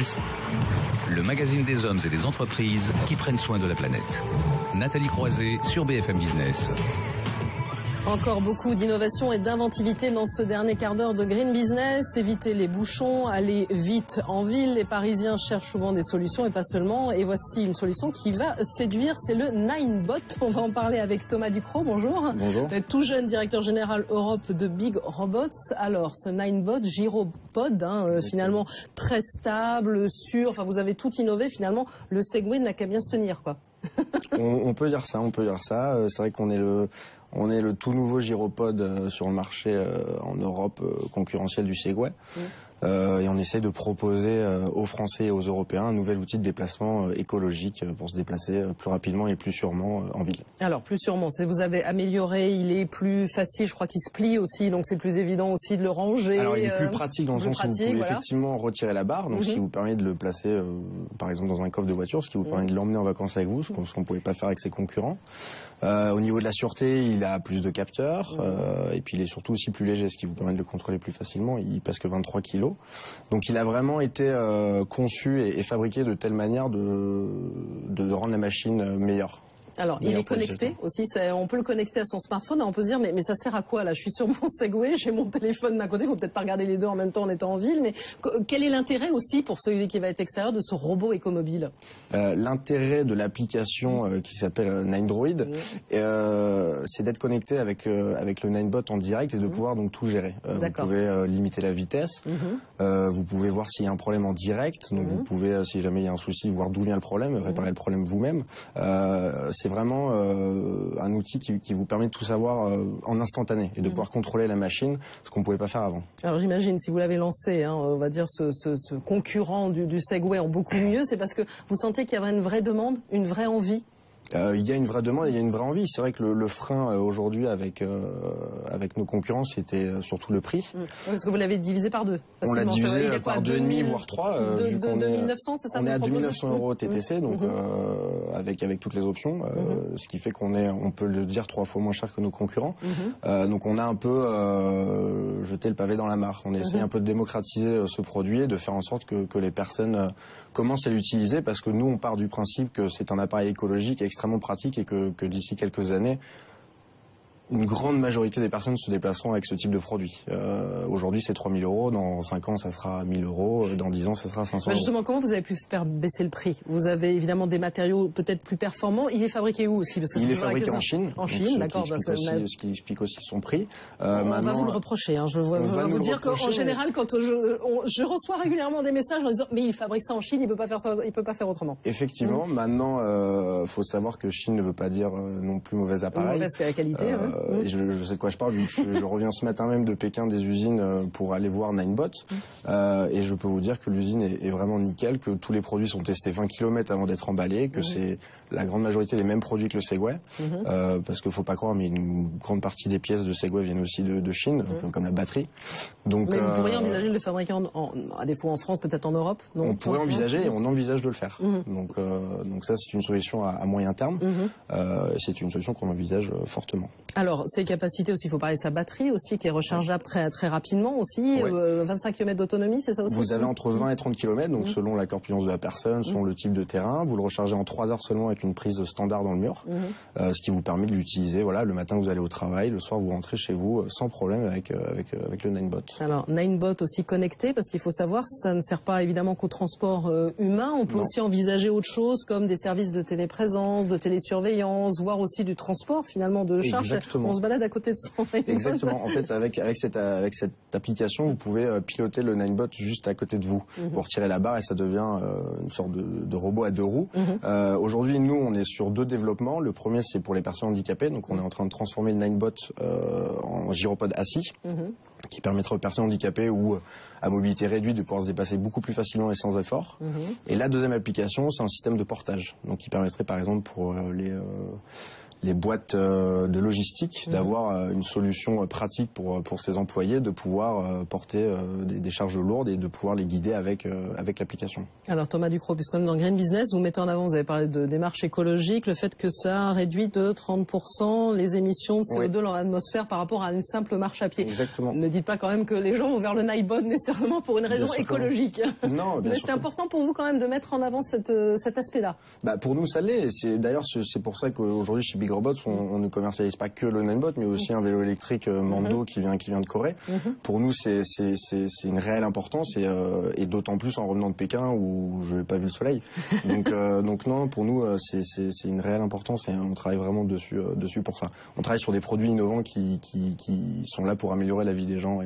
Business, le magazine des hommes et des entreprises qui prennent soin de la planète. Nathalie Croiset sur BFM Business. Encore beaucoup d'innovation et d'inventivité dans ce dernier quart d'heure de Green Business. Éviter les bouchons, aller vite en ville. Les Parisiens cherchent souvent des solutions et pas seulement. Et voici une solution qui va séduire, c'est le Ninebot. On va en parler avec Thomas Ducrot. Bonjour. Bonjour. Vous êtes tout jeune directeur général Europe de Big Robots. Alors, ce Ninebot, gyropode, finalement très stable, sûr. Enfin, vous avez tout innové. Finalement, le Segway n'a qu'à bien se tenir, quoi. On peut dire ça, C'est vrai qu'on est le tout nouveau gyropode sur le marché en Europe concurrentiel du Segway. Et on essaie de proposer aux Français et aux Européens un nouvel outil de déplacement écologique pour se déplacer plus rapidement et plus sûrement en ville. Alors, plus sûrement, vous avez amélioré, il est plus facile, je crois qu'il se plie aussi, donc c'est plus évident aussi de le ranger. Alors, il est plus pratique dans le sens où vous pouvez effectivement retirer la barre, donc ce qui vous permet de le placer, par exemple, dans un coffre de voiture, ce qui vous permet de l'emmener en vacances avec vous, ce qu'on ne pouvait pas faire avec ses concurrents. Au niveau de la sûreté, il a plus de capteurs, et puis il est surtout aussi plus léger, ce qui vous permet de le contrôler plus facilement. Il pèse que 23 kilos. Donc il a vraiment été conçu et fabriqué de telle manière de rendre la machine meilleure. Alors, il est connecté aussi, on peut le connecter à son smartphone, on peut se dire, mais ça sert à quoi là? Je suis sur mon Segway, j'ai mon téléphone d'un côté, il faut peut-être pas regarder les deux en même temps en étant en ville, mais quel est l'intérêt aussi pour celui qui va être extérieur de ce robot écomobile? L'intérêt de l'application qui s'appelle Ninedroid, c'est d'être connecté avec le Ninebot en direct et de pouvoir donc tout gérer. Vous pouvez limiter la vitesse, vous pouvez voir s'il y a un problème en direct, donc vous pouvez, si jamais il y a un souci, voir d'où vient le problème, réparer le problème vous-même. C'est vraiment un outil qui vous permet de tout savoir en instantané et de pouvoir contrôler la machine, ce qu'on ne pouvait pas faire avant. Alors j'imagine, si vous l'avez lancé, on va dire ce concurrent du Segway en beaucoup mieux, c'est parce que vous sentiez qu'il y avait une vraie demande, une vraie envie? Il y a une vraie demande et il y a une vraie envie. C'est vrai que le frein aujourd'hui avec nos concurrents, c'était surtout le prix. Parce que vous l'avez divisé par deux. On l'a divisé par 2,5 voire 3. De 2900, c'est ça? On est à 2900 € TTC, donc avec toutes les options, ce qui fait on peut le dire 3 fois moins cher que nos concurrents. Donc on a un peu jeté le pavé dans la mare. On a essayé un peu de démocratiser ce produit et de faire en sorte que les personnes commencent à l'utiliser, parce que nous on part du principe que c'est un appareil écologique extrêmement pratique et que d'ici quelques années, une grande majorité des personnes se déplaceront avec ce type de produit. Aujourd'hui, c'est 3 000 €. Dans 5 ans, ça sera 1 000 €. Dans 10 ans, ça sera 500 €. Justement, comment vous avez pu faire baisser le prix? Vous avez évidemment des matériaux peut-être plus performants. Il est fabriqué où aussi? Parce que il est fabriqué en Chine. En Chine, d'accord. Ce qui explique aussi son prix. On va vous le reprocher. Je vais vous dire qu'en général, quand je reçois régulièrement des messages en disant « mais il fabrique ça en Chine, il peut pas faire ça, il peut pas faire autrement ». Effectivement. Maintenant, faut savoir que Chine ne veut pas dire non plus mauvais appareil. Mauvaise qualité. Je sais de quoi je parle, vu que je reviens ce matin même de Pékin des usines pour aller voir Ninebot. Et je peux vous dire que l'usine est vraiment nickel, que tous les produits sont testés 20 km avant d'être emballés, que c'est la grande majorité les mêmes produits que le Segway. Parce qu'il ne faut pas croire, mais une grande partie des pièces de Segway viennent aussi de Chine, comme la batterie. Donc, mais vous pourriez envisager de le fabriquer à défaut en France, peut-être en Europe? Non, on pourrait envisager et on envisage de le faire. Donc ça, c'est une solution à moyen terme. C'est une solution qu'on envisage fortement. Alors, ses capacités aussi, il faut parler de sa batterie aussi, qui est rechargeable très rapidement aussi. 25 km d'autonomie, c'est ça aussi? Vous avez entre 20 et 30 km, donc selon la corpulence de la personne, selon le type de terrain. Vous le rechargez en 3 heures seulement avec une prise standard dans le mur, ce qui vous permet de l'utiliser. Voilà, le matin vous allez au travail, le soir vous rentrez chez vous sans problème avec le Ninebot. Alors, Ninebot aussi connecté, parce qu'il faut savoir, ça ne sert pas évidemment qu'au transport humain. On peut aussi envisager autre chose, comme des services de téléprésence, de télésurveillance, voire aussi du transport finalement de charge. Exactement. On se balade à côté de son Ninebot. Exactement. En fait, avec cette application, vous pouvez piloter le Ninebot juste à côté de vous. Vous retirez la barre et ça devient une sorte de robot à 2 roues. Aujourd'hui, nous, on est sur 2 développements. Le premier, c'est pour les personnes handicapées. Donc, on est en train de transformer le Ninebot en gyropode assis, qui permettra aux personnes handicapées ou à mobilité réduite de pouvoir se déplacer beaucoup plus facilement et sans effort. Et la deuxième application, c'est un système de portage. Donc, qui permettrait, par exemple, pour boîtes de logistique, d'avoir une solution pratique pour ses employés, de pouvoir porter des charges lourdes et de pouvoir les guider avec l'application. Alors Thomas Ducrot, puisqu'on est dans Green Business, vous mettez en avant, vous avez parlé de démarche écologique, le fait que ça réduit de 30% les émissions de CO2 dans l'atmosphère par rapport à une simple marche à pied. Exactement. Ne dites pas quand même que les gens vont vers le Nightbot nécessairement pour une raison écologique. Non, bien mais sûr. c'est important pour vous quand même de mettre en avant cet aspect-là. Bah pour nous ça l'est. D'ailleurs c'est pour ça qu'aujourd'hui chez Big Robots on ne commercialise pas que le Nightbot, mais aussi un vélo électrique Mando qui vient de Corée. Pour nous c'est une réelle importance et d'autant plus en revenant de Pékin où je n'ai pas vu le soleil. Donc non, pour nous c'est une réelle importance et on travaille vraiment dessus pour ça. On travaille sur des produits innovants qui sont là pour améliorer la vie des gens.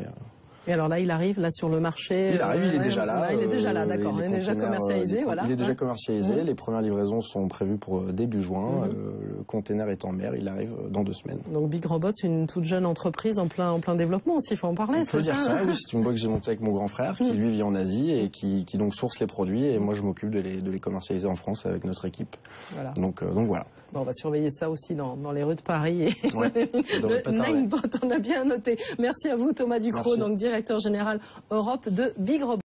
Et alors là, il arrive là sur le marché. Il arrive, il est déjà là. Il est déjà là, d'accord. Il est déjà commercialisé, voilà. Il est déjà commercialisé. Les premières livraisons sont prévues pour début juin. Le container est en mer. Il arrive dans 2 semaines. Donc Big Robots, une toute jeune entreprise en plein développement aussi. Il faut en parler. On peut dire ça. Oui, c'est une boîte que j'ai montée avec mon grand frère qui lui vit en Asie et qui donc source les produits et moi je m'occupe de les commercialiser en France avec notre équipe. Voilà. Donc voilà. Bon, on va surveiller ça aussi dans les rues de Paris. Ouais, le Ninebot, on a bien noté. Merci à vous Thomas Ducrot, donc directeur général Europe de Big Robots.